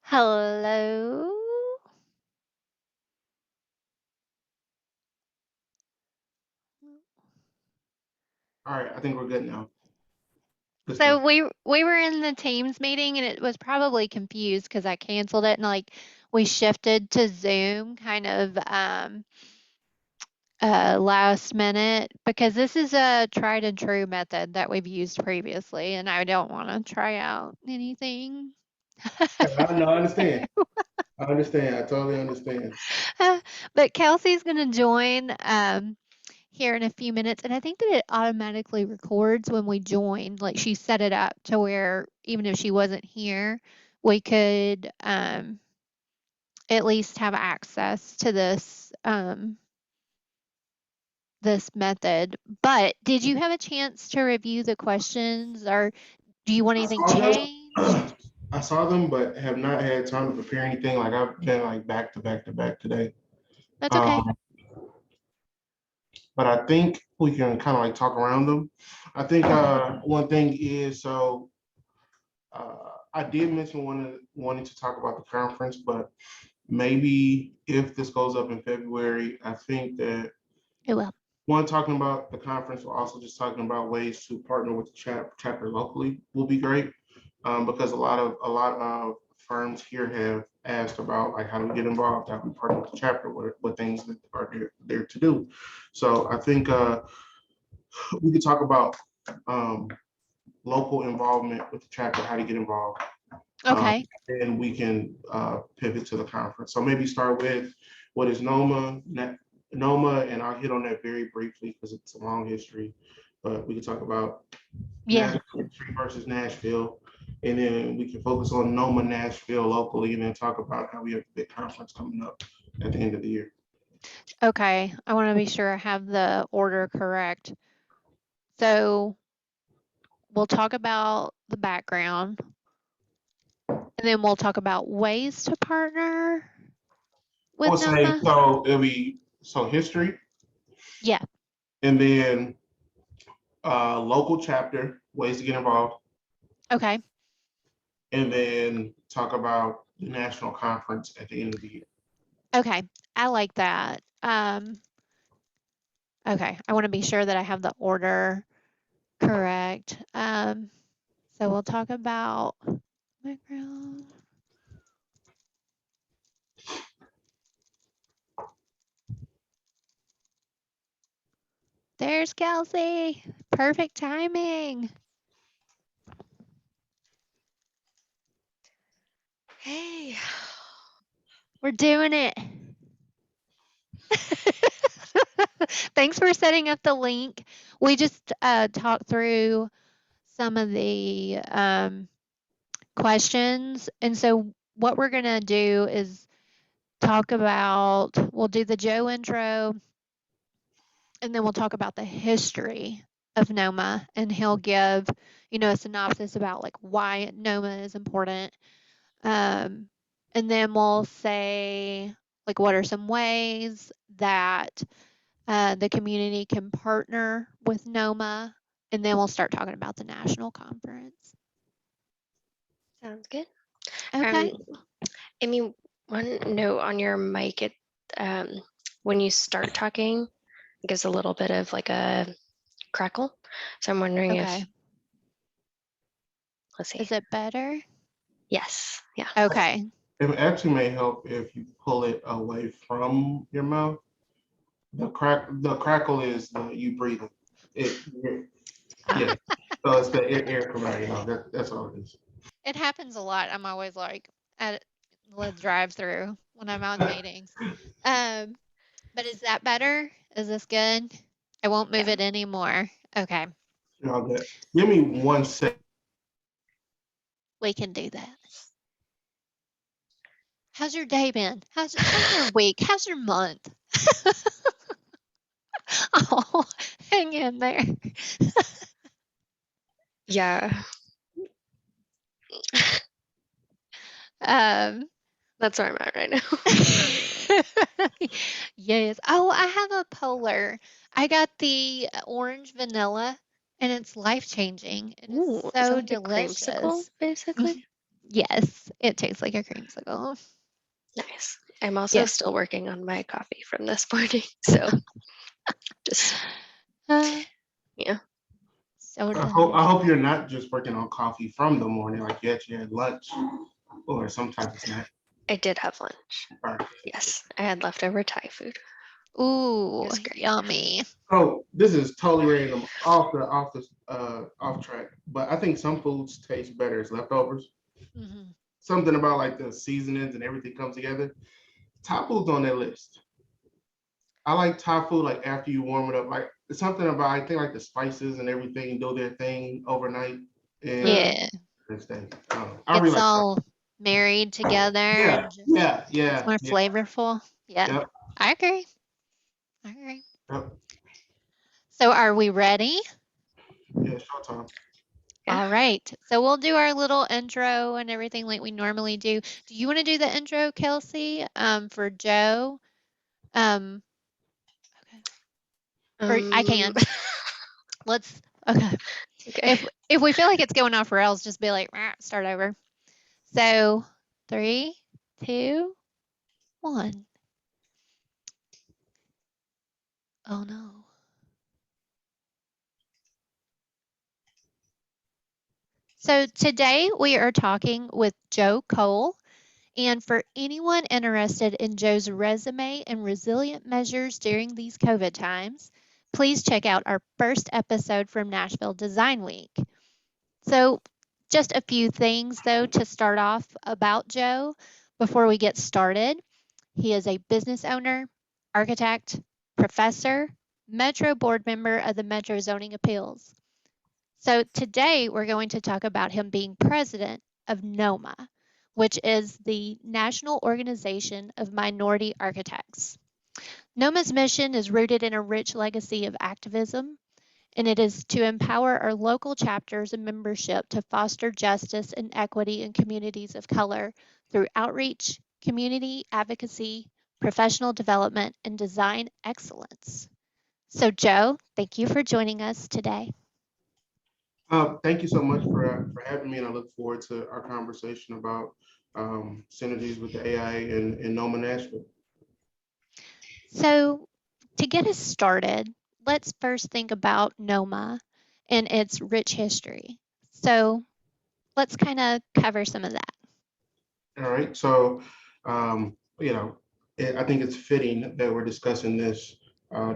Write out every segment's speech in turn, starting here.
Hello. All right, I think we're good now. Good So stuff. we were in the Teams meeting and it was probably confused because I canceled it and we shifted to Zoom kind of last minute because this is a tried and true method that we've used previously and I don't want to try out anything. No, I understand. I understand. I totally understand. But Kelsey's going to join here in a few minutes. And I think that it automatically records when we join. Like she set it up to where even if she wasn't here, we could at least have access to this method. But did you have a chance to review the questions or do you want I anything saw changed? them. I saw them, but have not had time to prepare anything. Like I've been like back to back to back today. That's okay. Um, but I think we can kind of like talk around them. I think one thing is I did mention wanting to talk about the conference, but maybe if this goes up in February, I think that It will. one, talking about the conference, we're also just talking about ways to partner with the chapter locally will be great. Because a lot of firms here have asked about like how do we get involved, how do we partner with the chapter, what things that are there to do. So I think we could talk about um, local involvement with the chapter, how to get involved, um, Okay. and we can pivot to the conference. So maybe start with what is NOMA, NOMA, and I'll hit on that very briefly because it's a long history. But we can talk about Yeah. national history versus Nashville, and then we can focus on NOMA Nashville locally, and then talk about how we have a big conference coming up at the end of the year. Okay. I want to be sure I have the order correct. So we'll talk about the background. And then we'll talk about ways to partner I with would say Noma. so. It'll be so history, Yeah. and then local chapter ways to get involved, Okay. and then talk about the national conference at the end of the year. Okay. I like that. Okay. I want to be sure that I have the order correct. So we'll talk about background. There's Kelsey. Perfect timing. Hey, We're doing it. Thanks for setting up the link. We just talked through some of the questions. And so, what we're going to do is we'll do the Joe intro, and then we'll talk about the history of NOMA, and he'll give, a synopsis about like why NOMA is important. Um, and then we'll say, like, what are some ways that the community can partner with NOMA, and then we'll start talking about the national conference. sounds good. Okay. Um, Amy, one note on your mic, um, when you start talking, it gives a little bit of like a crackle. So I'm wondering Okay. if, let's see. Is it better? Yes, yeah. Okay. It actually may help if you pull it away from your mouth. The crackle is you breathing. It Ah, yeah. So it's the air coming out. That's all it is. it happens a lot. I'm always like at the drive-through when I'm out in meetings. Um, but is that better? Is this good? I won't Yeah. move it anymore. Okay, You know that. Give me 1 second. we can do that. How's your day been? How's your week? How's your month? Oh, hang in there. Yeah, Um, that's where I'm at right now. yes. Oh, I have a polar. I got the orange vanilla, and it's life changing. It is Ooh, is that so like a creamsicle, delicious. basically? Yes, it tastes like a creamsicle. Nice. I'm also Yeah. still working on my coffee from this morning. So just, Uh, yeah. so I delicious. hope you're not just working on coffee from the morning, like you actually had lunch or some type of snack. I did have lunch. All right. Yes. I had leftover Thai food. It Ooh, was great. yummy. So this is totally random, off track, but I think some foods taste better as leftovers. Mhm. Something about like the seasonings and everything comes together. Thai food's on that list. I like Thai food like after you warm it up. Like it's something about I think like the spices and everything do their thing overnight and Mm. Yeah, next day. I really gets like Thai. all married together Yeah, and just yeah, it's yeah, more yeah. flavorful. Yeah, Yep, I agree. I agree. yep. So are we ready? Yeah, showtime. Yeah. All right. So we'll do our little intro and everything like we normally do. Do you want to do the intro, Kelsey? For Joe? Um, okay. Or I Um, can. Let's okay. okay. If we feel like it's going off rails, just be like, "Rah," start over. So 3, 2, 1. Oh no. So today we are talking with Joe Cole. And for anyone interested in Joe's resume and resilient measures during these COVID times, please check out our first episode from Nashville Design Week. So, just a few things though to start off about Joe before we get started. He is a business owner, architect, professor, Metro board member of the Metro Zoning Appeals. So today we're going to talk about him being president of NOMA, which is the National Organization of Minority Architects. NOMA's mission is rooted in a rich legacy of activism, and it is to empower our local chapters and membership to foster justice and equity in communities of color through outreach, community advocacy, professional development, and design excellence. So, Joe, thank you for joining us today. Thank you so much for having me, and I look forward to our conversation about synergies with the AI and Noma Nashville. So, to get us started, let's first think about NOMA and its rich history. So, let's kind of cover some of that. All right, so I think it's fitting that we're discussing this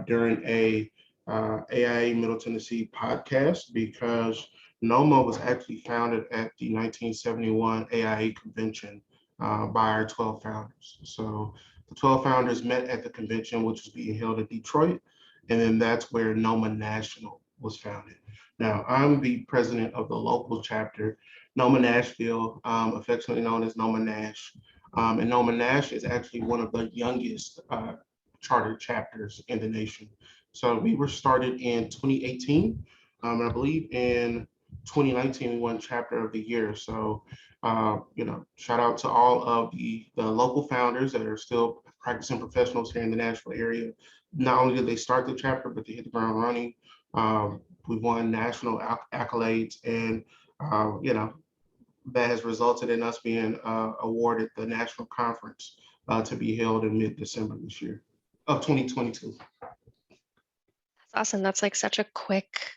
during a AIA Middle Tennessee podcast because NOMA was actually founded at the 1971 AIA convention by our 12 founders. So the 12 founders met at the convention, which was being held in Detroit, and then that's where NOMA National was founded. Now, I'm the president of the local chapter, Noma Nashville, affectionately known as Noma Nash. And Noma Nash is actually one of the youngest charter chapters in the nation. So we were started in 2018, and I believe in 2019 we won Chapter of the Year. So, shout out to all of the local founders that are still practicing professionals here in the Nashville area. Not only did they start the chapter, but they hit the ground running. We've won national accolades, and that has resulted in us being awarded the national conference to be held in mid-December this year of 2022. That's awesome. That's like such a quick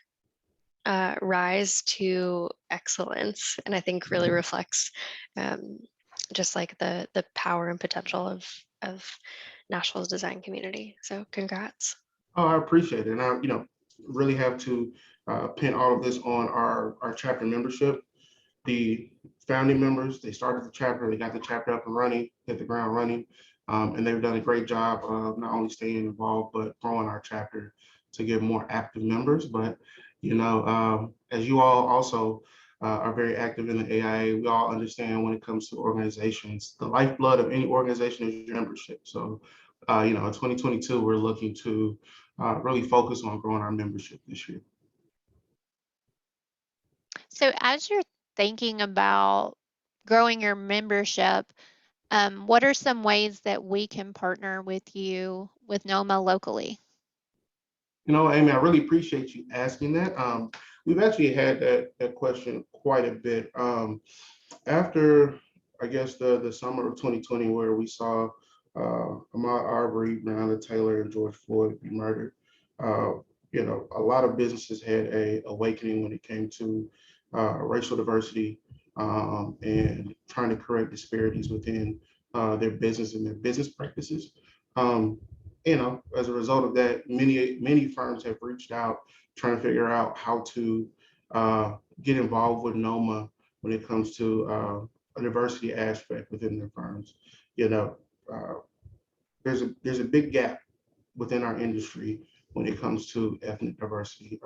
rise to excellence, and I think really reflects um, just like the power and potential of Nashville's design community. So congrats. Oh, I appreciate it. And I, really have to pin all of this on our chapter membership. The founding members, they started the chapter, they got the chapter up and running, hit the ground running. And they've done a great job of not only staying involved, but growing our chapter to get more active members. But, as you all also are very active in the AIA, we all understand when it comes to organizations, the lifeblood of any organization is your membership. So, in 2022, we're looking to really focus on growing our membership this year. So, as you're thinking about growing your membership, what are some ways that we can partner with you with NOMA locally? Amy, I really appreciate you asking that. We've actually had that question quite a bit. After, I guess, the summer of 2020, where we saw Ahmaud Arbery, Breonna Taylor, and George Floyd be murdered, uh, a lot of businesses had a awakening when it came to racial diversity, and trying to correct disparities within their business and their business practices. Um, as a result of that, many firms have reached out trying to figure out how to get involved with NOMA when it comes to a diversity aspect within their firms. You know, uh, there's a big gap within our industry when it comes to ethnic diversity.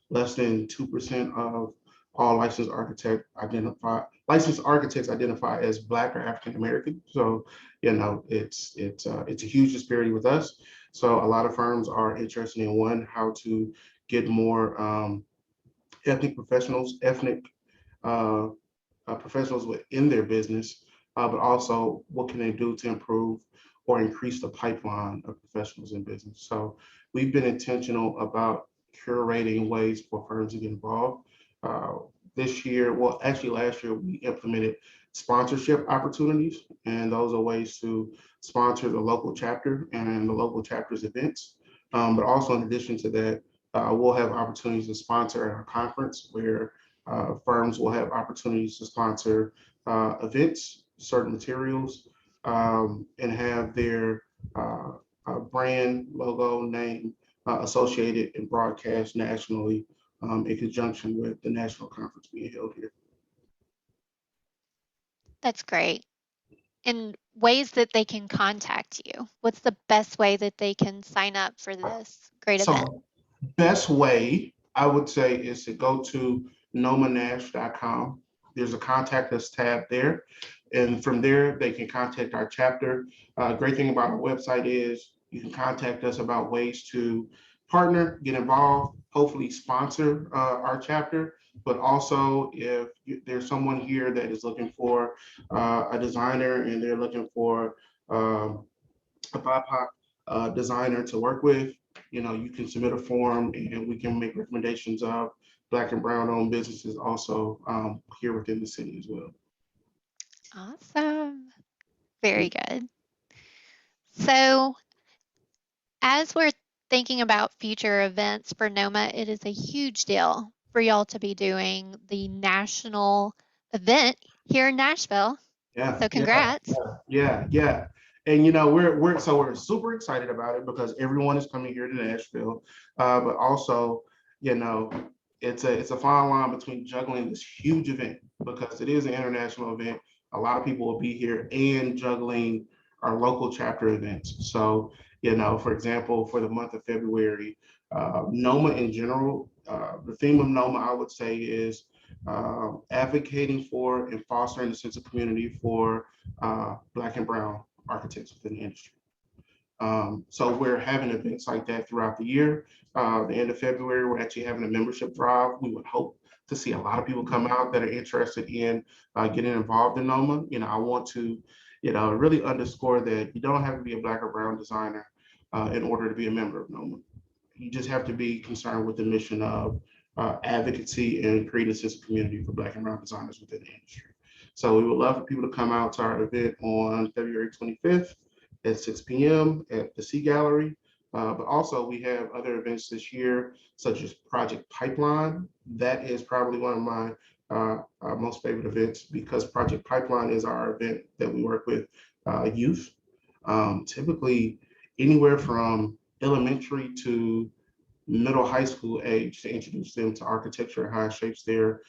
Less than 2% of all licensed architects identify as Black or African American. So, it's a huge disparity with us. So a lot of firms are interested in, one, how to get more ethnic uh, professionals within their business, but also what can they do to improve or increase the pipeline of professionals in business. So we've been intentional about curating ways for firms to get involved. Uh, this year, well, actually last year, we implemented sponsorship opportunities, and those are ways to sponsor the local chapter and the local chapter's events. But also, in addition to that, we'll have opportunities to sponsor at our conference, where firms will have opportunities to sponsor events, certain materials, and have their brand, logo, name associated and broadcast nationally, in conjunction with the national conference being held here. That's great. And ways that they can contact you. What's the best way that they can sign up for this great event? So best way, I would say, is to go to nomanash.com. There's a contact us tab there. And from there, they can contact our chapter. Great thing about our website is you can contact us about ways to partner, get involved, hopefully sponsor our chapter. But also, if there's someone here that is looking for a designer, and they're looking for um, a BIPOC designer to work with, you can submit a form, and we can make recommendations of Black and Brown owned businesses also here within the city as well. Awesome. Very good. So, as we're thinking about future events for NOMA, it is a huge deal for y'all to be doing the national event here in Nashville. Yeah, So, yeah, congrats. yeah. And we're super excited about it because everyone is coming here to Nashville. But also, you know, it's a fine line between juggling this huge event, because it is an international event. A lot of people will be here, and juggling our local chapter events. So, for example, for the month of February, NOMA in general, the theme of NOMA, I would say, is advocating for and fostering a sense of community for Black and Brown architects within the industry. So we're having events like that throughout the year. The end of February, we're actually having a membership drive. We would hope to see a lot of people come out that are interested in getting involved in NOMA. I want to, really underscore that you don't have to be a Black or Brown designer in order to be a member of NOMA. You just have to be concerned with the mission of advocacy and creating a sense of community for Black and Brown designers within the industry. So we would love for people to come out to our event on February 25th at 6 p.m. at the Sea Gallery. But also, we have other events this year, such as Project Pipeline. That is probably one of my most favorite events, because Project Pipeline is our event that we work with youth, typically anywhere from elementary to middle high school age, to introduce them to architecture and how it shapes their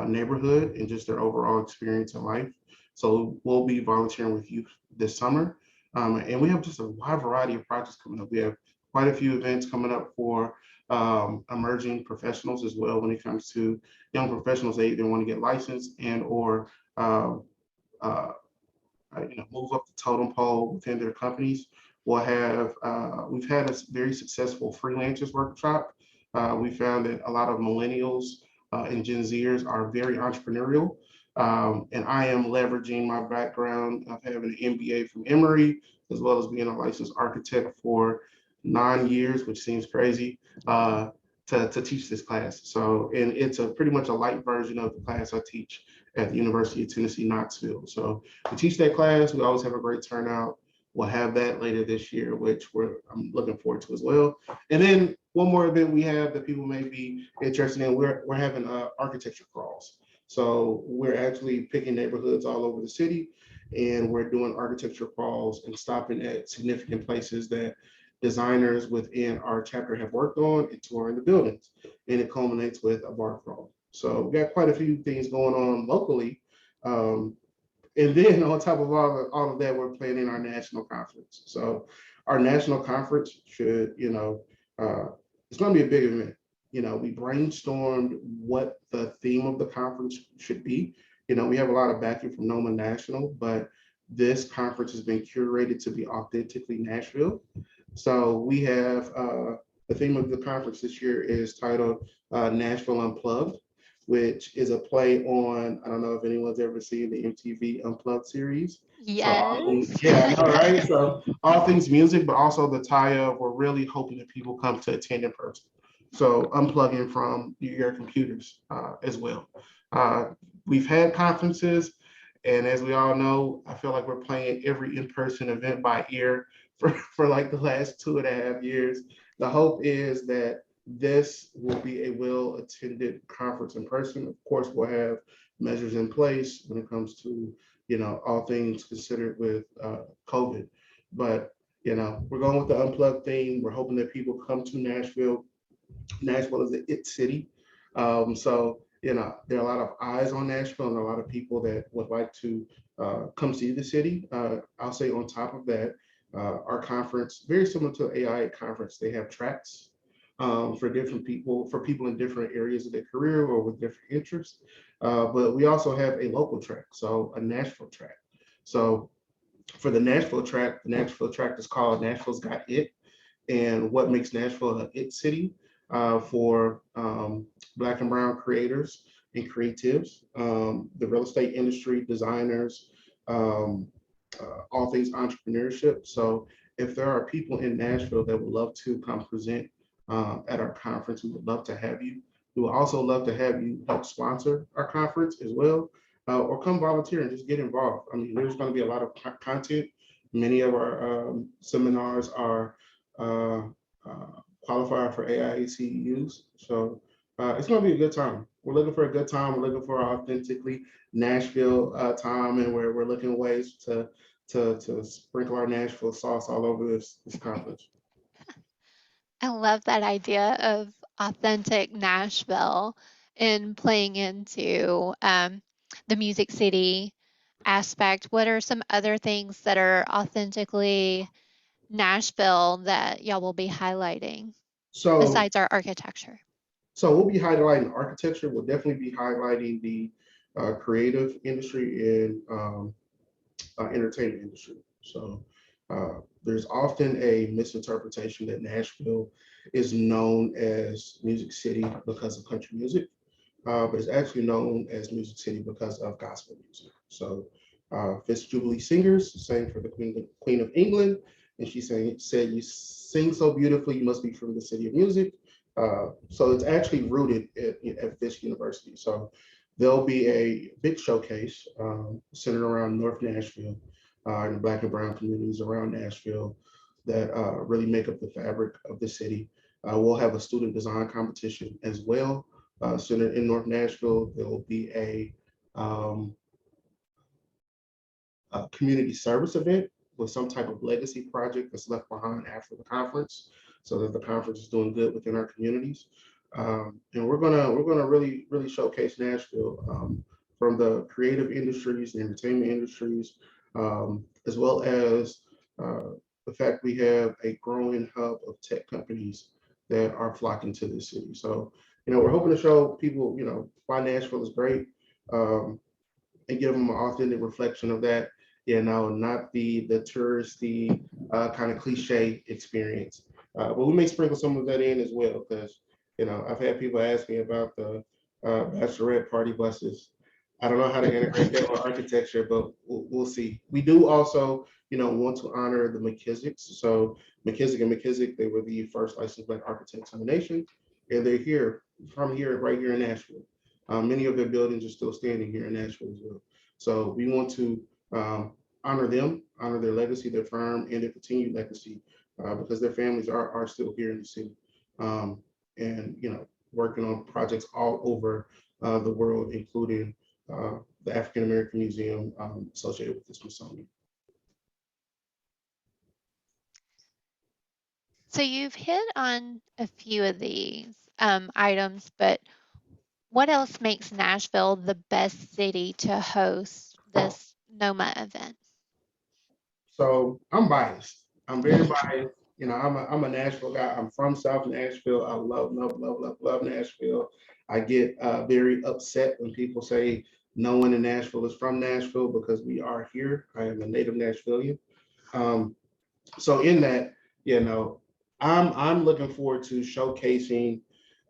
neighborhood and just their overall experience in life. So we'll be volunteering with youth this summer. And we have just a wide variety of projects coming up. We have quite a few events coming up for emerging professionals as well. When it comes to young professionals, they either want to get licensed and or uh, uh, move up the totem pole within their companies. We've had a very successful freelancers workshop. We found that a lot of millennials and Gen Zers are very entrepreneurial. And I am leveraging my background of having an MBA from Emory, as well as being a licensed architect for 9 years, which seems crazy, to teach this class. So, and it's pretty much a light version of the class I teach at the University of Tennessee, Knoxville. So we teach that class. We always have a great turnout. We'll have that later this year, which I'm looking forward to as well. And then one more event we have that people may be interested in, we're having architecture crawls. So we're actually picking neighborhoods all over the city, and we're doing architecture crawls and stopping at significant places that designers within our chapter have worked on and touring the buildings. And it culminates with a bar crawl. So we got quite a few things going on locally. And then on top of all of that, we're planning our national conference. So our national conference should, it's going to be a big event. We brainstormed what the theme of the conference should be. We have a lot of backing from NOMA National, but this conference has been curated to be authentically Nashville. So we have the theme of the conference this year is titled Nashville Unplugged, which is a play on, I don't know if anyone's ever seen the MTV Unplugged series. So Yes. yeah, I know, right? So all things music, but also the tie of, we're really hoping that people come to attend in person. So unplugging from your computers as well. We've had conferences, and as we all know, I feel like we're playing every in-person event by ear for like the last 2.5 years. The hope is that this will be a well-attended conference in person. Of course, we'll have measures in place when it comes to, all things considered with COVID. But, we're going with the unplugged theme. We're hoping that people come to Nashville. Nashville is the it city. There are a lot of eyes on Nashville and a lot of people that would like to come see the city. I'll say on top of that, our conference, very similar to the AIA conference, they have tracks for different people, for people in different areas of their career or with different interests. But we also have a local track, so a Nashville track. So for the Nashville track is called Nashville's Got It, and what makes Nashville an it city for Black and Brown creators and creatives, the real estate industry, designers, um, all things entrepreneurship. So if there are people in Nashville that would love to come present at our conference, we would love to have you. We would also love to have you help sponsor our conference as well, or come volunteer and just get involved. I mean, there's going to be a lot of content. Many of our seminars are uh, qualified for AIA CEUs. So it's going to be a good time. We're looking for a good time. We're looking for authentically Nashville time, and we're looking ways to sprinkle our Nashville sauce all over this conference. I love that idea of authentic Nashville and playing into the Music City aspect. What are some other things that are authentically Nashville that y'all will be highlighting So besides our architecture? so we'll be highlighting architecture. We'll definitely be highlighting the creative industry and entertainment industry. So there's often a misinterpretation that Nashville is known as Music City because of country music, but it's actually known as Music City because of gospel music. So Fitz Jubilee Singers sang for the Queen of England, and she said, "You sing so beautifully, you must be from the city of music." So it's actually rooted at Fisk University. So there'll be a big showcase centered around North Nashville and the Black and Brown communities around Nashville that really make up the fabric of the city. We'll have a student design competition as well, centered in North Nashville. There will be a community service event with some type of legacy project that's left behind after the conference, so that the conference is doing good within our communities. And we're gonna really showcase Nashville from the creative industries, the entertainment industries, as well as the fact we have a growing hub of tech companies that are flocking to this city. So, we're hoping to show people, why Nashville is great, and give them an authentic reflection of that, not the touristy kind of cliche experience. But we may sprinkle some of that in as well, because I've had people ask me about the bachelorette party buses. I don't know how to integrate that with architecture, but we'll see. We do also, want to honor the McKissicks. So McKissick, they were the first licensed Black architects in the nation, and they're here right here in Nashville. Many of their buildings are still standing here in Nashville as well. So we want to honor them, honor their legacy, their firm, and their continued legacy because their families are still here in the city. And, working on projects all over the world, including the African American Museum associated with the Smithsonian. So you've hit on a few of these items, but what else makes Nashville the best city to host this NOMA event? So I'm biased. I'm very biased. I'm a Nashville guy. I'm from South Nashville. I love, love, love, love, love Nashville. I get very upset when people say no one in Nashville is from Nashville because we are here. I am a native Nashvilleian. Um, so in that, you know, I'm looking forward to showcasing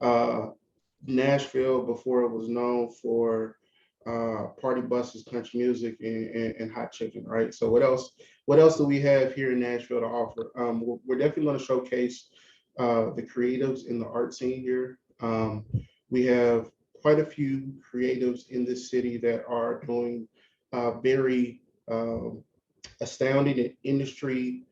uh, Nashville before it was known for party buses, country music, and hot chicken, right? So what else? What else do we have here in Nashville to offer? We're definitely going to showcase the creatives in the art scene here. We have quite a few creatives in this city that are doing very astounding and industry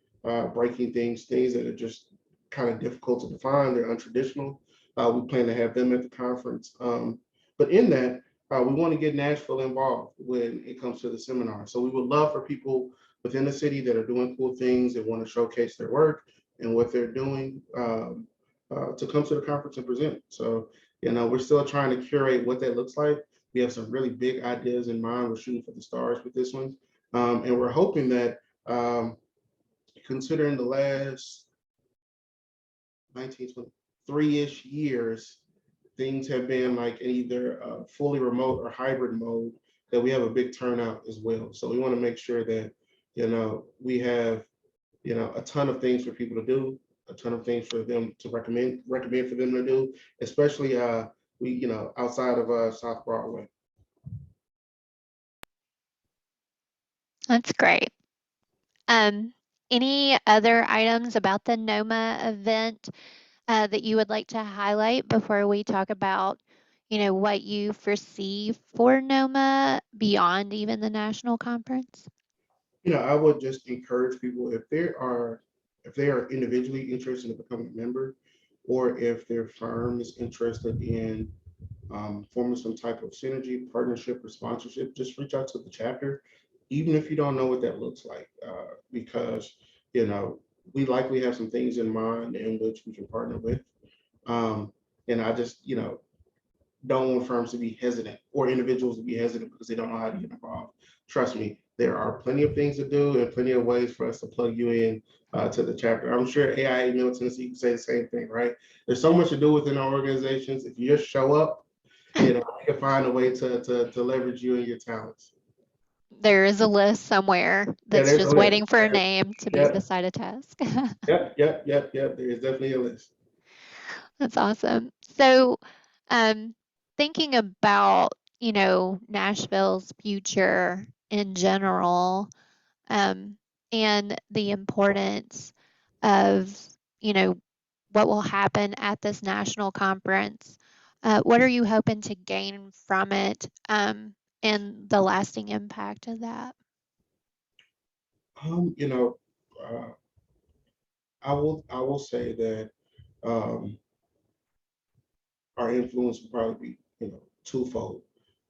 breaking things that are just kind of difficult to define. They're untraditional. We plan to have them at the conference. But in that, we want to get Nashville involved when it comes to the seminar. So we would love for people within the city that are doing cool things that want to showcase their work and what they're doing to come to the conference and present. So, we're still trying to curate what that looks like. We have some really big ideas in mind. We're shooting for the stars with this one. And we're hoping that considering the last 19, 3-ish years, things have been like either fully remote or hybrid mode, that we have a big turnout as well. So we want to make sure that, we have, a ton of things for people to do, a ton of things for them to recommend for them to do, especially outside of South Broadway. That's great. Any other items about the NOMA event that you would like to highlight before we talk about, what you foresee for NOMA beyond even the national conference? I would just encourage people if they are individually interested in becoming a member, or if their firm is interested in forming some type of synergy, partnership, or sponsorship, just reach out to the chapter, even if you don't know what that looks like, because we likely have some things in mind in which we can partner with. And I just don't want firms to be hesitant or individuals to be hesitant because they don't know how to get involved. Trust me, there are plenty of things to do and plenty of ways for us to plug you in to the chapter. I'm sure AIA Middle Tennessee can say the same thing, right? There's so much to do within our organizations. If you just show up, we can find a way to leverage you and your talents. There is a list somewhere Yeah, that's there's a just list. waiting for a name to be Yep, beside a task. yep. There is definitely a list. That's awesome. So, um, thinking about, Nashville's future in general, um, and the importance of, you know, what will happen at this national conference, what are you hoping to gain from it, and the lasting impact of that? Um, you know, uh, I will say that um, our influence will probably be, twofold.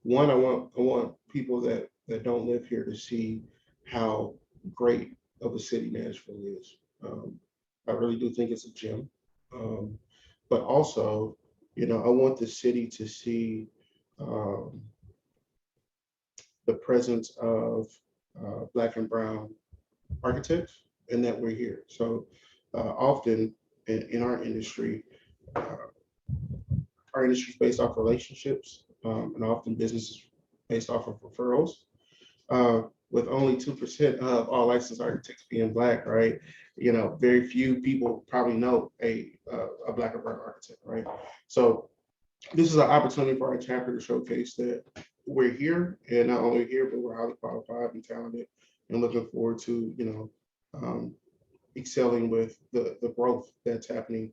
One, I want people that don't live here to see how great of a city Nashville is. I really do think it's a gem. Um, but also, I want the city to see um, the presence of Black and Brown architects and that we're here. So often in uh, our industry is based off relationships, and often businesses based off of referrals. With only 2% of all licensed architects being Black, right? Very few people probably know a Black or Brown architect, right? So this is an opportunity for our chapter to showcase that we're here, and not only here, but we're highly qualified and talented, and looking forward to excelling with the growth that's happening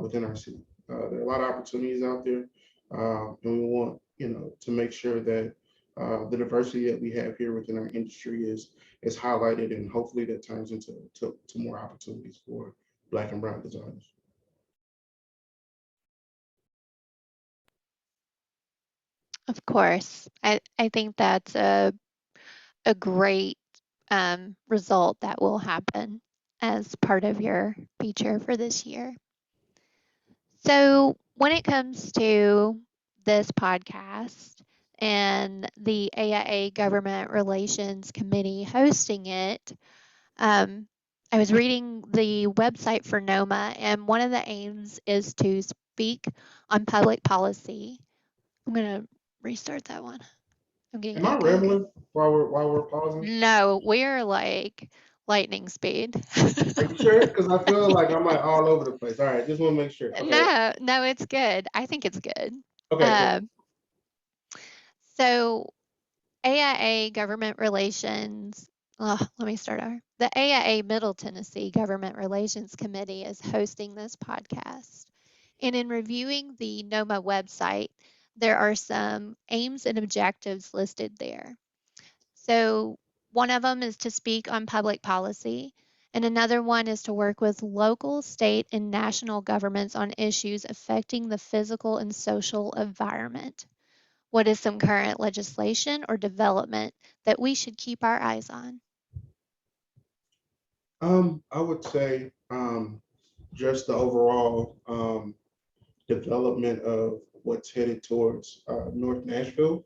within our city. There are a lot of opportunities out there, and we want to make sure that the diversity that we have here within our industry is highlighted, and hopefully that turns into more opportunities for Black and brown designers. Of course. I think that's a great result that will happen as part of your feature for this year. So, when it comes to this podcast and the AIA Government Relations Committee hosting it, I was reading the website for NOMA, and one of the aims is to speak on public policy. I'm going to restart that one. I'm getting Am I echo. rambling while we're pausing? No, we're like lightning speed. Are you sure? Because I feel like I'm like all over the place. All right, just want to make sure. Okay. No, it's good. I think it's good. Okay, cool. So AIA Government Relations, let me start over. The AIA Middle Tennessee Government Relations Committee is hosting this podcast. And in reviewing the NOMA website, there are some aims and objectives listed there. So one of them is to speak on public policy, and another one is to work with local, state, and national governments on issues affecting the physical and social environment. What is some current legislation or development that we should keep our eyes on? I would say just the overall development of what's headed towards North Nashville.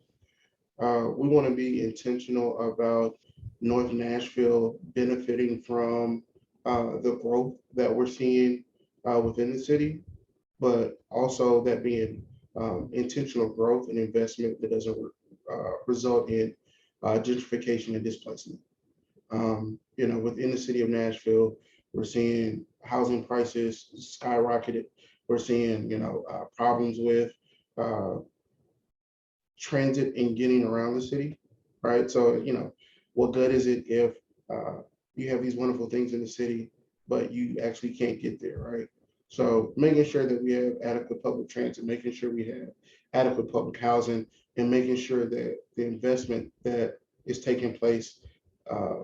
We want to be intentional about North Nashville benefiting from the growth that we're seeing within the city, but also that being intentional growth and investment that doesn't result in gentrification and displacement. Within the city of Nashville, we're seeing housing prices skyrocketed. We're seeing, problems with uh, transit and getting around the city, right? So, what good is it if you have these wonderful things in the city, but you actually can't get there, right? So making sure that we have adequate public transit, making sure we have adequate public housing, and making sure that the investment that is taking place uh,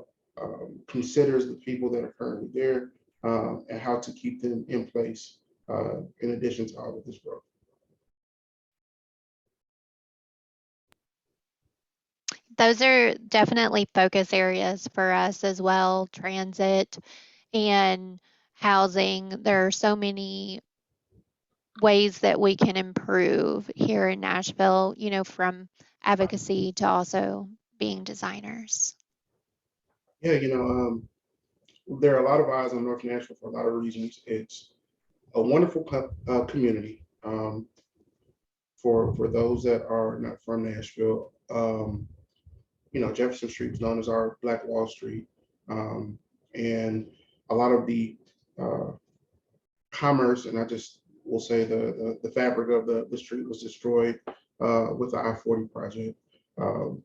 considers the people that are currently there and how to keep them in place in addition to all of this growth. Those are definitely focus areas for us as well, transit and housing. There are so many ways that we can improve here in Nashville, from advocacy to also being designers. Yeah, there are a lot of eyes on North Nashville for a lot of reasons. It's a wonderful community for those that are not from Nashville. Jefferson Street is known as our Black Wall Street, and a lot of the uh, commerce, and I just will say the fabric of the street was destroyed with the I-40 project. Um,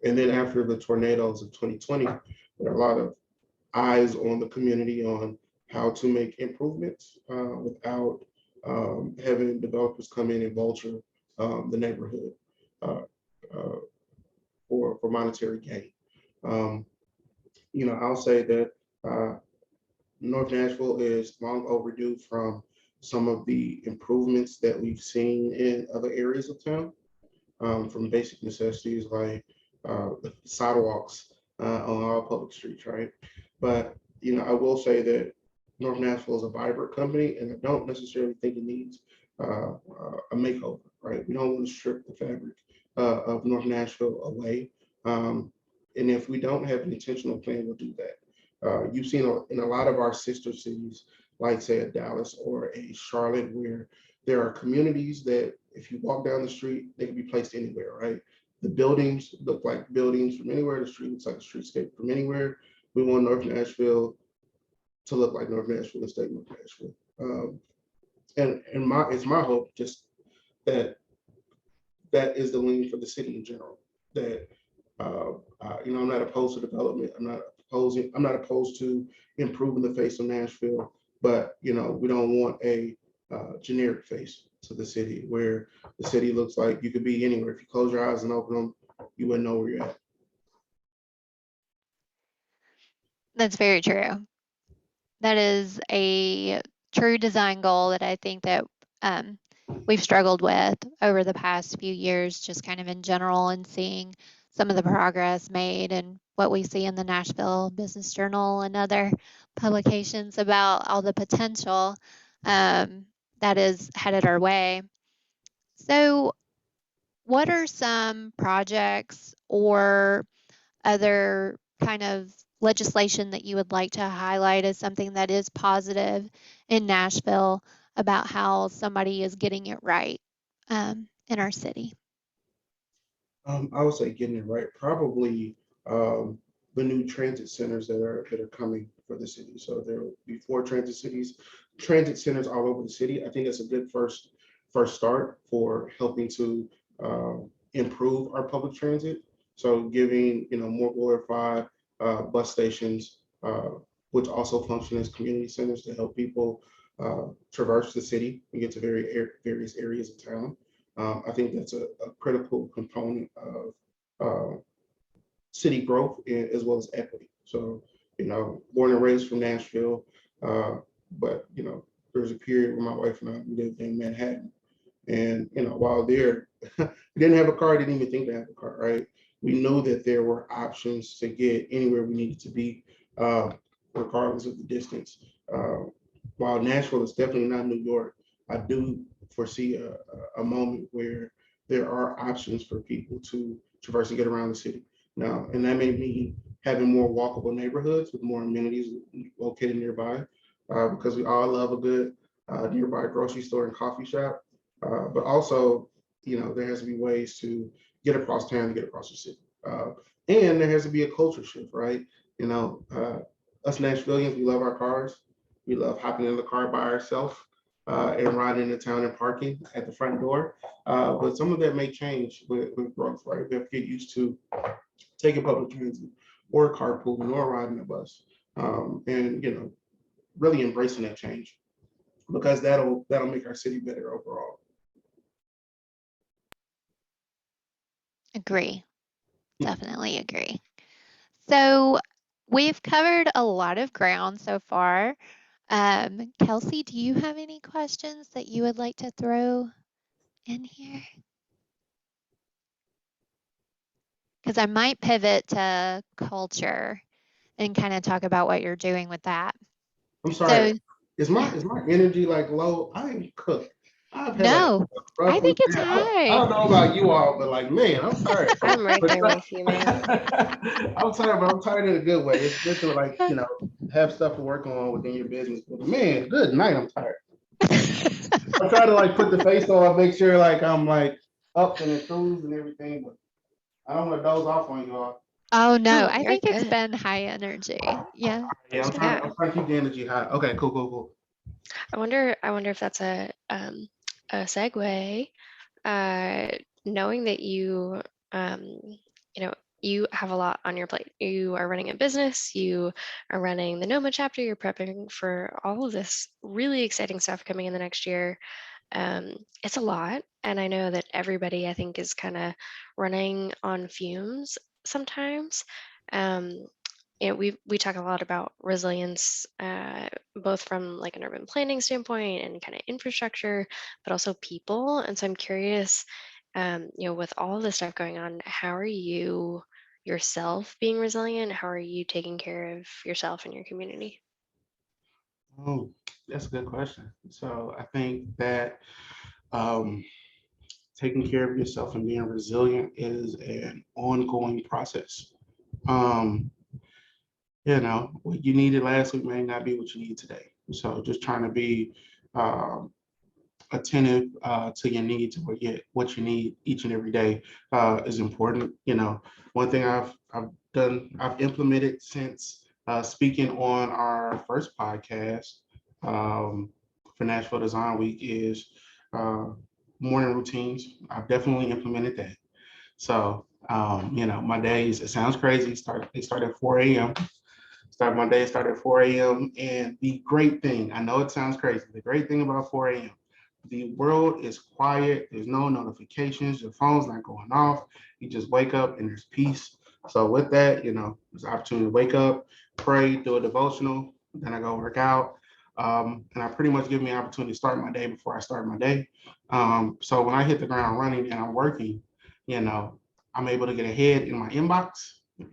and then after the tornadoes of 2020, there are a lot of eyes on the community on how to make improvements without having developers come in and vulture the neighborhood uh, uh, for monetary gain. Um, I'll say that North Nashville is long overdue from some of the improvements that we've seen in other areas of town, from basic necessities like sidewalks on all public streets, right? But I will say that North Nashville is a vibrant company, and I don't necessarily think it needs a makeover, right? We don't want to strip the fabric of North Nashville away, and if we don't have an intentional plan, we'll do that. You've seen in a lot of our sister cities, like say a Dallas or a Charlotte, where there are communities that if you walk down the street, they can be placed anywhere, right? The buildings look like buildings from anywhere. The street looks like a streetscape from anywhere. We want North Nashville to look like North Nashville and stay North Nashville. And it's my hope just that that is the lean for the city in general. That I'm not opposed to development. I'm not opposed to improving the face of Nashville, but we don't want a generic face to the city, where the city looks like you could be anywhere. If you close your eyes and open them, you wouldn't know where you're at. That's very true. That is a true design goal that I think that um, we've struggled with over the past few years, just kind of in general, and seeing some of the progress made and what we see in the Nashville Business Journal and other publications about all the potential that is headed our way. So, what are some projects or other kind of legislation that you would like to highlight as something that is positive in Nashville about how somebody is getting it right in our city? I would say getting it right. Probably the new transit centers that are coming for the city. So there will be 4 transit centers all over the city. I think that's a good first start for helping to improve our public transit. So giving more glorified bus stations, which also function as community centers to help people traverse the city and get to various areas of town. I think that's a critical component of uh, city growth as well as equity. So, born and raised from Nashville, but there was a period where my wife and I lived in Manhattan, and while there, we didn't have a car, didn't even think to have a car, right? We knew that there were options to get anywhere we needed to be, uh, regardless of the distance. Uh, while Nashville is definitely not New York, I do foresee a moment where there are options for people to traverse and get around the city. Now, and that may mean having more walkable neighborhoods with more amenities located nearby, because we all love a good nearby grocery store and coffee shop. But also, there has to be ways to get across town, to get across the city. And there has to be a culture shift, right? Us Nashvillians, we love our cars. We love hopping in the car by ourselves and riding into town and parking at the front door. But some of that may change with growth, right? We have to get used to taking public transit or carpooling or riding a bus, and really embracing that change, because that'll make our city better overall. Agree. Definitely agree. So we've covered a lot of ground so far. Kelsey, do you have any questions that you would like to throw in here? Because I might pivot to culture and kind of talk about what you're doing with that. I'm sorry. So, Is my yeah, is my energy like low? I ain't cooked. I've had like no, a I rough think it's weekend. I high. don't know about you all, but like, man, I'm tired. I'm right But there with you, man. I'm tired, but I'm tired in a good way. It's good to like, have stuff to work on within your business. But man, good night. I'm tired. I try to like put the face on, make sure like I'm like up and enthused and everything, but I don't want to doze off on you all. Oh no, No, I you're think it's good. been high energy. Yeah. Yeah, I'm trying Yeah. to I'm trying to keep the energy high. Okay, cool, cool, cool. I wonder if that's a segue. Uh, Knowing that um, you have a lot on your plate. You are running a business, you are running the NOMA chapter, you're prepping for all of this really exciting stuff coming in the next year. It's a lot. And I know that everybody, I think, is kind of running on fumes sometimes. Um, we talk a lot about resilience, both from like an urban planning standpoint and kind of infrastructure, but also people. And so I'm curious, with all this stuff going on, how are you yourself being resilient? How are you taking care of yourself and your community? Oh, that's a good question. So I think that um, taking care of yourself and being resilient is an ongoing process. Um, what you needed last week may not be what you need today. So just trying to be um, attentive to your needs and what you need each and every day is important. One thing I've implemented since speaking on our first podcast for Nashville Design Week is uh, morning routines. I've definitely implemented that. So, my days, it sounds crazy, they start at 4 a.m. My day start at 4 a.m. And the great thing, I know it sounds crazy, the great thing about 4 a.m., the world is quiet. There's no notifications. Your phone's not going off. You just wake up and there's peace. So with that, there's an opportunity to wake up, pray, do a devotional, then I go work out. And I pretty much give me an opportunity to start my day before I start my day. So when I hit the ground running and I'm working, I'm able to get ahead in my inbox,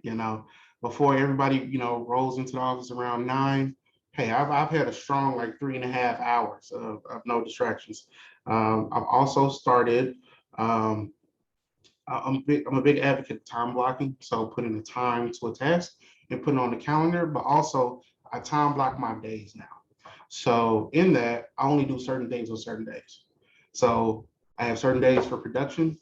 you know, before everybody, rolls into the office around 9. Hey, I've had a strong like 3.5 hours of no distractions. I've also started, um, I'm a big advocate of time blocking. So putting the time to a task and putting it on the calendar, but also I time block my days now. So in that, I only do certain things on certain days. So I have certain days for production.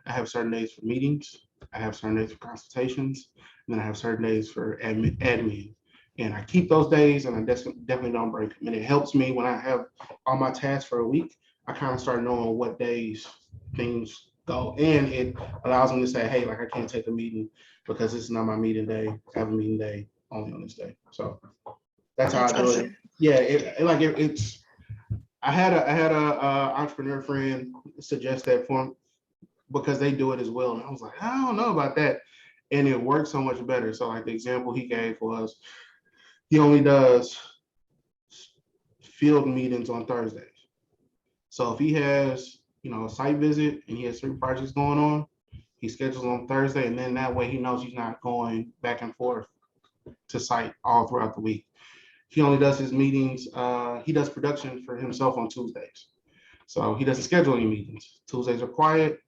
I have certain days for meetings. I have certain days for consultations. And then I have certain days for admin. And I keep those days and I definitely don't break them. And it helps me when I have all my tasks for a week. I kind of start knowing what days things go. And it allows me to say, hey, like I can't take a meeting because this is not my meeting day. I have a meeting day only on this day. So that's how That's I do it. awesome. Yeah, it's. I had a entrepreneur friend suggest that for him because they do it as well, and I was like, I don't know about that, and it works so much better. So like the example he gave was he only does field meetings on Thursdays. So if he has a site visit and he has 3 projects going on, he schedules on Thursday, and then that way he knows he's not going back and forth to site all throughout the week. He only does his meetings. He does production for himself on Tuesdays. So he doesn't schedule any meetings. Tuesdays are quiet.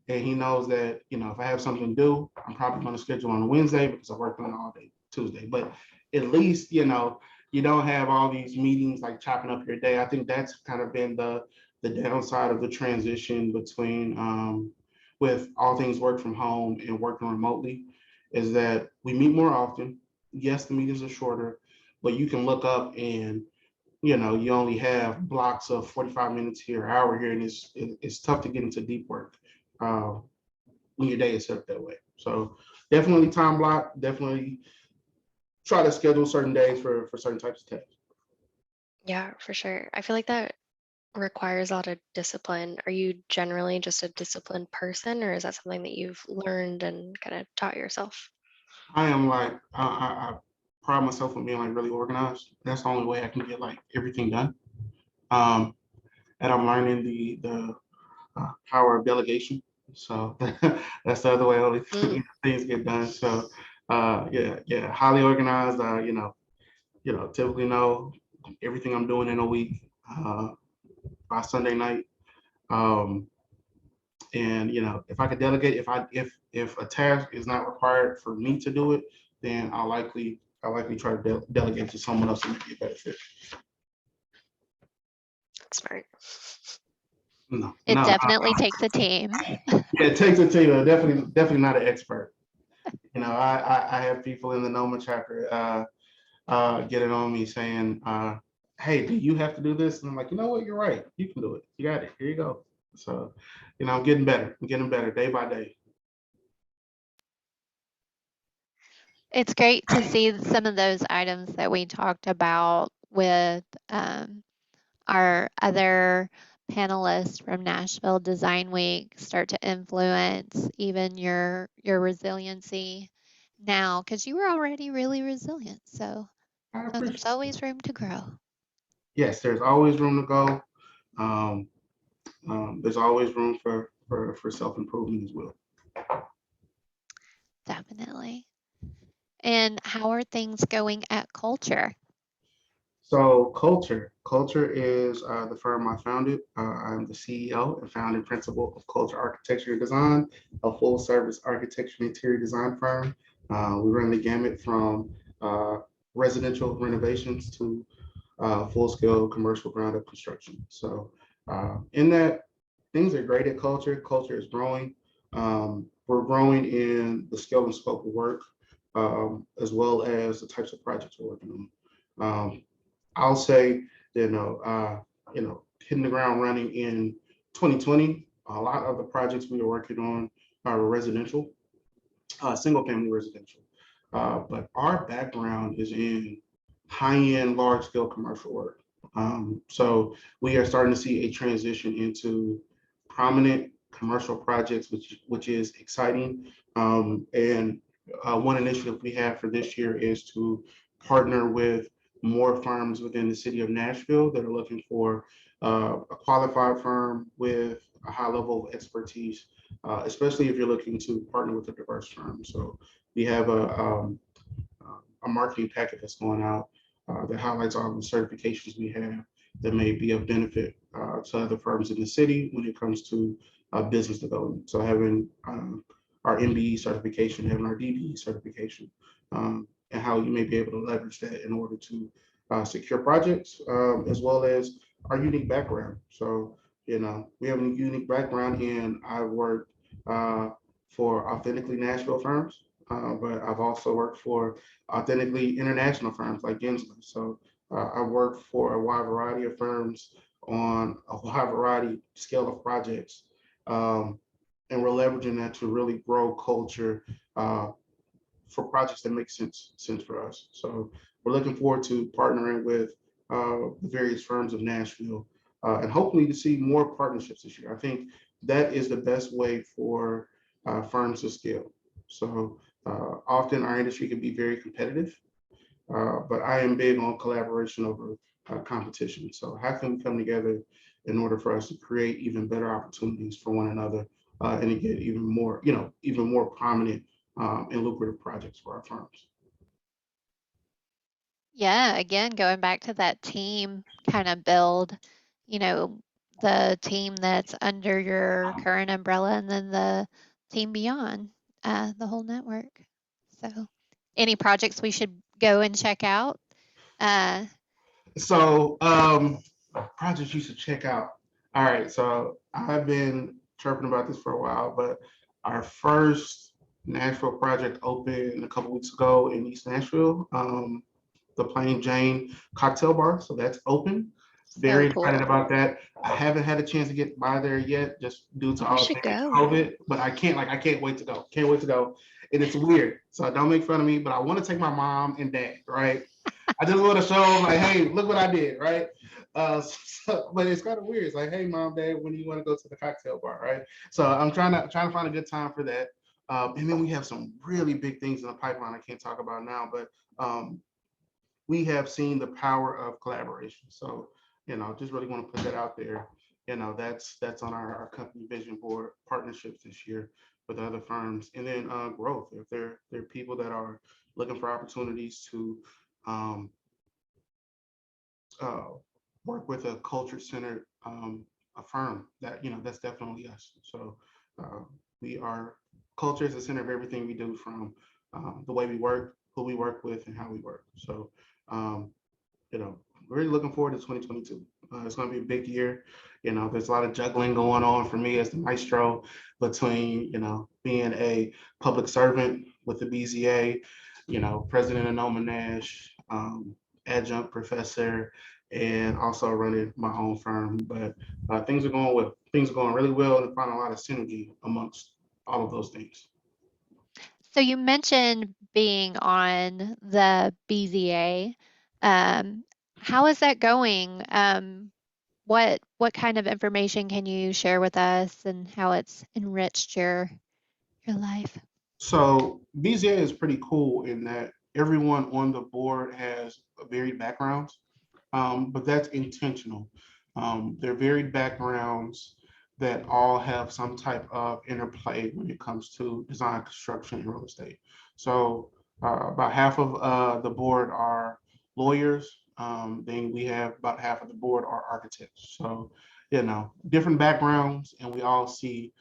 And he knows that, if I have something to do, I'm probably going to schedule on a Wednesday because I work on all day Tuesday. But at least, you don't have all these meetings like chopping up your day. I think that's kind of been the downside of the transition between with all things work from home and working remotely is that we meet more often. Yes, the meetings are shorter, but you can look up and you only have blocks of 45 minutes here, hour here, and it's tough to get into deep work uh, when your day is set up that way. So definitely time block, definitely try to schedule certain days for certain types of tasks. Yeah, for sure. I feel like that requires a lot of discipline. Are you generally just a disciplined person, or is that something that you've learned and kind of taught yourself? I am like, I pride myself on being like really organized. That's the only way I can get like everything done. Um, and I'm learning the power of delegation. So that's the other way only Mm, things get done. So yeah, highly organized. Typically know everything I'm doing in a week by Sunday night. Um, and if I could delegate, if a task is not required for me to do it, then I likely try to delegate to someone else who may be a better fit. that's smart. No, It no, definitely takes a team. yeah, it takes a team. Definitely not an expert. I have people in the NOMA chapter getting on me saying, hey, do you have to do this? And I'm like, you know what? You're right. You can do it. You got it. Here you go. So, I'm getting better. I'm getting better day by day. It's great to see some of those items that we talked about with our other panelists from Nashville Design Week start to influence even your resiliency now because you were already really resilient. So I there's appreciate it. always room to grow. Yes, there's always room to go. Um, there's always room for self-improvement as well. Definitely. And how are things going at Culture? So culture is the firm I founded. I'm the CEO and founding principal of Culture Architecture and Design, a full service architecture and interior design firm. We run the gamut from uh, residential renovations to full scale commercial ground up construction. So in that, things are great at Culture. Culture is growing. We're growing in the scale and scope of work, as well as the types of projects we're working on. I'll say, hitting the ground running in 2020, a lot of the projects we were working on are residential, single family residential. But our background is in high end, large scale commercial work. So we are starting to see a transition into prominent commercial projects, which is exciting. And one initiative we have for this year is to partner with more firms within the city of Nashville that are looking for a qualified firm with a high level of expertise, especially if you're looking to partner with a diverse firm. So we have a marketing packet that's going out that highlights all the certifications we have that may be of benefit to other firms in the city when it comes to business development. So having our MBE certification, having our DBE certification, and how you may be able to leverage that in order to secure projects, as well as our unique background. So, we have a unique background, and I worked for authentically Nashville firms, but I've also worked for authentically international firms like Gensler. So I worked for a wide variety of firms on a wide variety scale of projects. Um, and we're leveraging that to really grow culture for projects that make sense for us. So we're looking forward to partnering with the various firms of Nashville and hopefully to see more partnerships this year. I think that is the best way for firms to scale. So often our industry can be very competitive, but I am big on collaboration over competition. So how can we come together in order for us to create even better opportunities for one another and to get even more prominent and lucrative projects for our firms? Yeah, again, going back to that team kind of build, you know, the team that's under your current umbrella and then the team beyond, the whole network. So, any projects we should go and check out? Uh, So projects you should check out. All right, so I've been chirping about this for a while, but our first Nashville project opened a couple weeks ago in East Nashville. The Plain Jane Cocktail Bar. So that's open. so Very excited cool. about that. I haven't had a chance to get by there yet, just due to You all the should things go. COVID. But I can't wait to go. Can't wait to go. And it's weird. So don't make fun of me, but I want to take my mom and dad, right? I just want to show them like, hey, look what I did, right? But it's kind of weird. It's like, hey, mom, dad, when do you want to go to the cocktail bar, right? So I'm trying to find a good time for that. And then we have some really big things in the pipeline I can't talk about now, but we have seen the power of collaboration. So, just really want to put that out there. That's on our company vision board partnerships this year with other firms, and then growth. If there are people that are looking for opportunities to um, uh, work with a culture centered a firm, that's definitely us. So uh, we are culture is the center of everything we do, from the way we work, who we work with, and how we work. So um, really looking forward to 2022. It's going to be a big year. There's a lot of juggling going on for me as the maestro between, being a public servant with the BZA, president of Noma Nash, adjunct professor, and also running my own firm. But things are going well. Things are going really well, and find a lot of synergy amongst all of those things. So you mentioned being on the BZA. Um, how is that going? What kind of information can you share with us and how it's enriched your life? So BZA is pretty cool in that everyone on the board has varied backgrounds, but that's intentional. They're varied backgrounds that all have some type of interplay when it comes to design, construction, and real estate. So about half of the board are lawyers. Then we have about half of the board are architects. So, different backgrounds, and we all see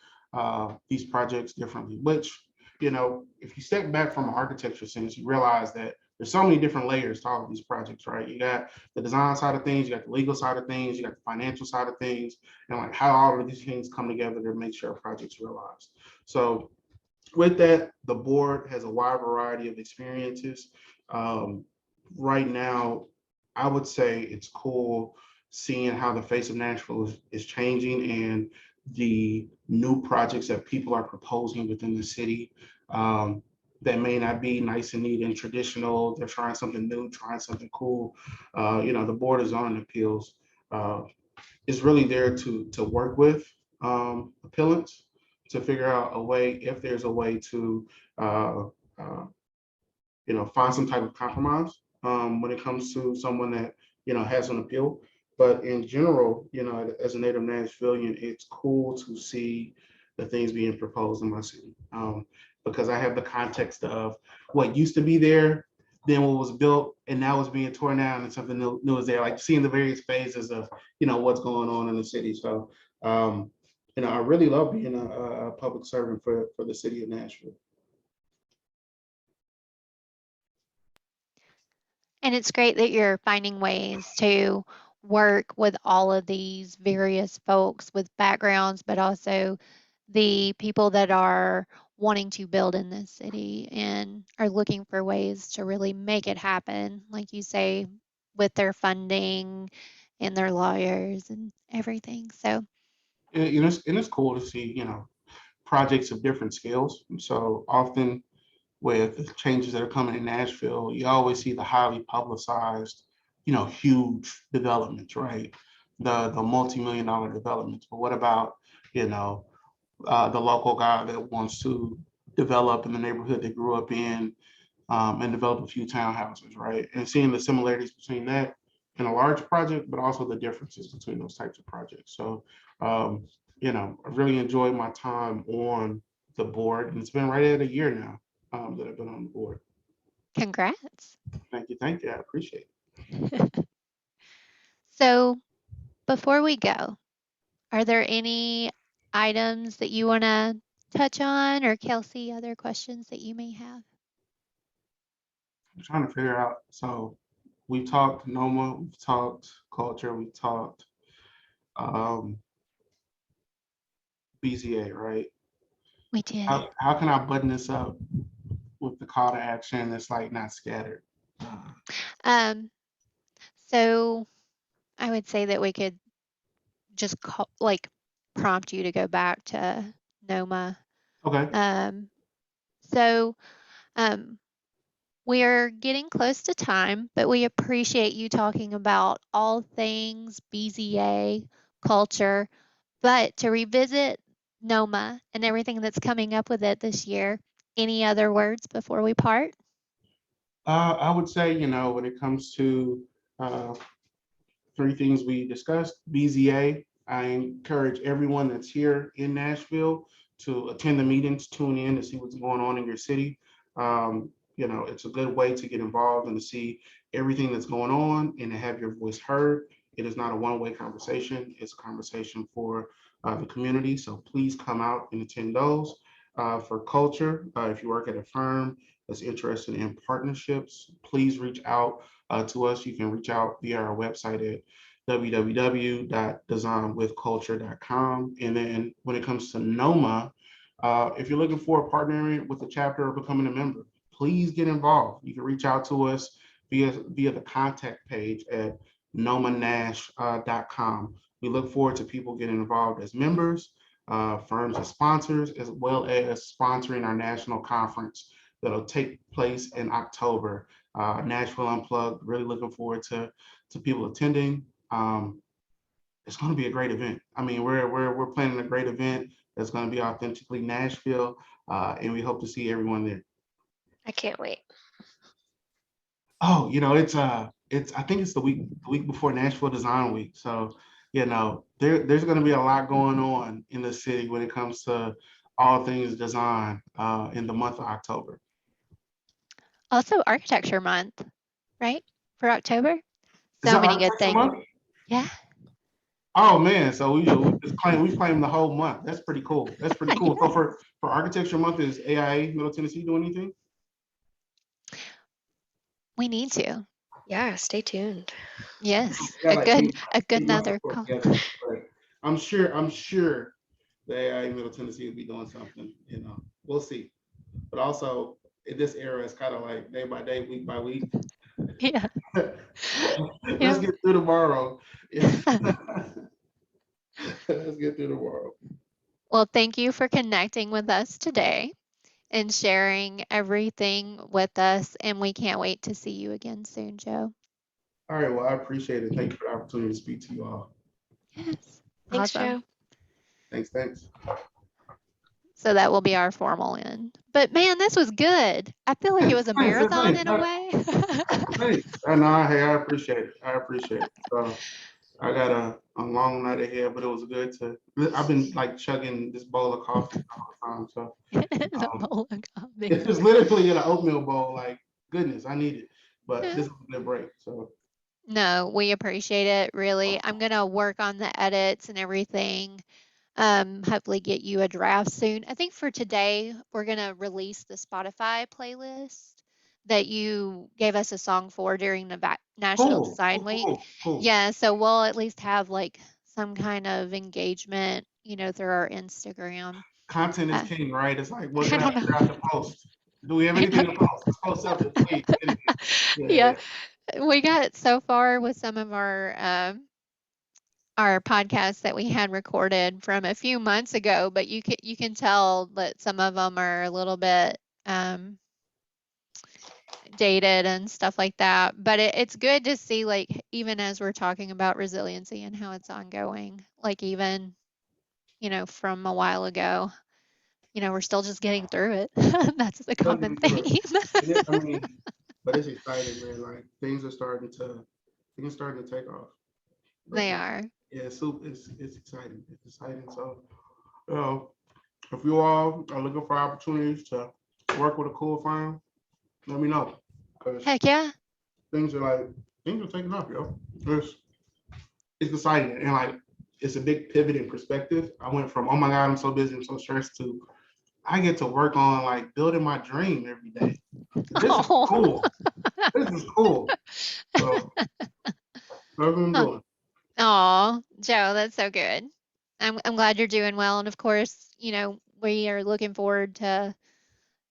these projects differently, which, if you step back from an architecture sense, you realize that there's so many different layers to all of these projects, right? You got the design side of things, you got the legal side of things, you got the financial side of things, and like how all of these things come together to make sure a project's realized. So with that, the board has a wide variety of experiences. Um, right now, I would say it's cool seeing how the face of Nashville is changing and the new projects that people are proposing within the city. Um, that may not be nice and neat and traditional. They're trying something new, trying something cool. The Board of Zoning Appeals uh, is really there to work with appellants to figure out a way, if there's a way to uh, uh, find some type of compromise when it comes to someone that, has an appeal. But in general, as a native Nashvilleian, it's cool to see the things being proposed in my city because I have the context of what used to be there, then what was built, and now it's being torn down and something new is there, like seeing the various phases of, what's going on in the city. So, I really love being a public servant for the city of Nashville. And it's great that you're finding ways to work with all of these various folks with backgrounds, but also the people that are wanting to build in this city and are looking for ways to really make it happen, like you say, with their funding and their lawyers and everything. So, And it's cool to see, projects of different scales. So often with changes that are coming in Nashville, you always see the highly publicized, huge developments, right? The multi-million dollar developments. But what about, you know, the local guy that wants to develop in the neighborhood they grew up in and develop a few townhouses, right? And seeing the similarities between that and a large project, but also the differences between those types of projects. So, I really enjoyed my time on the board, and it's been right at a year now that I've been on the board. congrats. Thank you, I appreciate it. So, before we go, are there any items that you want to touch on, or Kelsey, other questions that you may have? I'm trying to figure out. So, we talked NOMA, we've talked culture, we talked um, BZA, right? We did. How can I button this up with the call to action that's like not scattered? Um, so I would say that we could just call, like prompt you to go back to NOMA. Okay. Um, so um, we're getting close to time, but we appreciate you talking about all things BZA culture. But to revisit NOMA and everything that's coming up with it this year, any other words before we part? I would say, when it comes to uh, three things we discussed, BZA, I encourage everyone that's here in Nashville to attend the meetings, tune in to see what's going on in your city. It's a good way to get involved and to see everything that's going on and to have your voice heard. It is not a one-way conversation. It's a conversation for the community. So please come out and attend those. For culture, if you work at a firm that's interested in partnerships, please reach out to us. You can reach out via our website at www.designwithculture.com. And then when it comes to NOMA, if you're looking for a partnering with a chapter or becoming a member, please get involved. You can reach out to us via the contact page at nomanash.com. We look forward to people getting involved as members, firms as sponsors, as well as sponsoring our national conference that'll take place in October. Nashville Unplugged. Really looking forward to people attending. It's going to be a great event. I mean, we're planning a great event that's going to be authentically Nashville, and we hope to see everyone there. I can't wait. Oh, it's I think it's the week before Nashville Design Week. So, there's going to be a lot going on in the city when it comes to all things design in the month of October. Also, Architecture Month, right? For October. Is So that many good Architecture things. Month? Yeah. Oh man, so we claim the whole month. That's pretty cool. That's pretty cool. So for Architecture Month, is AIA Middle Tennessee doing anything? We need to. Yeah, stay tuned. Yes. Yeah, like A good keep my another support call. together. But I'm sure the AIA Middle Tennessee will be doing something. We'll see. But also in this era, it's kind of like day by day, week by week. Yeah. Let's Yeah. get through tomorrow. Let's get through tomorrow. Well, thank you for connecting with us today. and sharing everything with us. And we can't wait to see you again soon, Joe. All right, well, I appreciate it. Thank you for the opportunity to speak to you all. Yes. Thanks, Awesome. Joe. Thanks. So that will be our formal end. But man, this was good. I feel like it was a marathon in a way. Thanks. Hey, I appreciate it. So I got a long night ahead, but it was good to. I've been like chugging this bowl of coffee all the time, so The bowl of coffee. it's just literally in an oatmeal bowl. Like goodness, I need it. But this was a good break. So No, we appreciate it really. I'm gonna work on the edits and everything. Hopefully get you a draft soon. I think for today we're gonna release the Spotify playlist that you gave us a song for during the Nashville Design Week. cool. Yeah, so we'll at least have like some kind of engagement, through our Instagram. Content is Uh, king, right? It's like, what I can I don't figure out know. to post? Do we have I anything don't to post? Let's post something, please. Yeah, Yeah. we got so far with some of our podcasts that we had recorded from a few months ago, but you can tell that some of them are a little bit um, dated and stuff like that. But it's good to see, like, even as we're talking about resiliency and how it's ongoing, like even from a while ago, we're still just getting through it. That's the Still common getting through it. theme. I mean, but it's exciting, man. Like things starting to take off. But They are. yeah, it's exciting. It's exciting. So, uh, if you all are looking for opportunities to work with a cool firm, let me know. Because Heck yeah. things are taking off, yo. It's exciting and like it's a big pivot in perspective. I went from oh my god, I'm so busy, I'm so stressed to I get to work on like building my dream every day. This is Oh. cool. This is cool. So that's what I'm doing. Oh, Joe, that's so good. I'm glad you're doing well. And of course, we are looking forward to,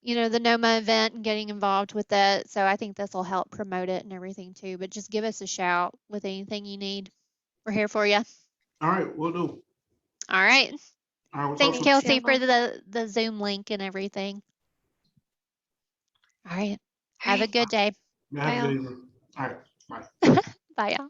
the NOMA event and getting involved with it. So I think this will help promote it and everything too. But just give us a shout with anything you need. We're here for you. All right, we'll do. All right. All right, we'll talk Thanks, soon. Thanks, Kelsey, for Campbell. the Zoom link and everything. All right. All Have a right. good day. Yeah, have Bye, a all. good evening. All right, bye. Bye, y'all.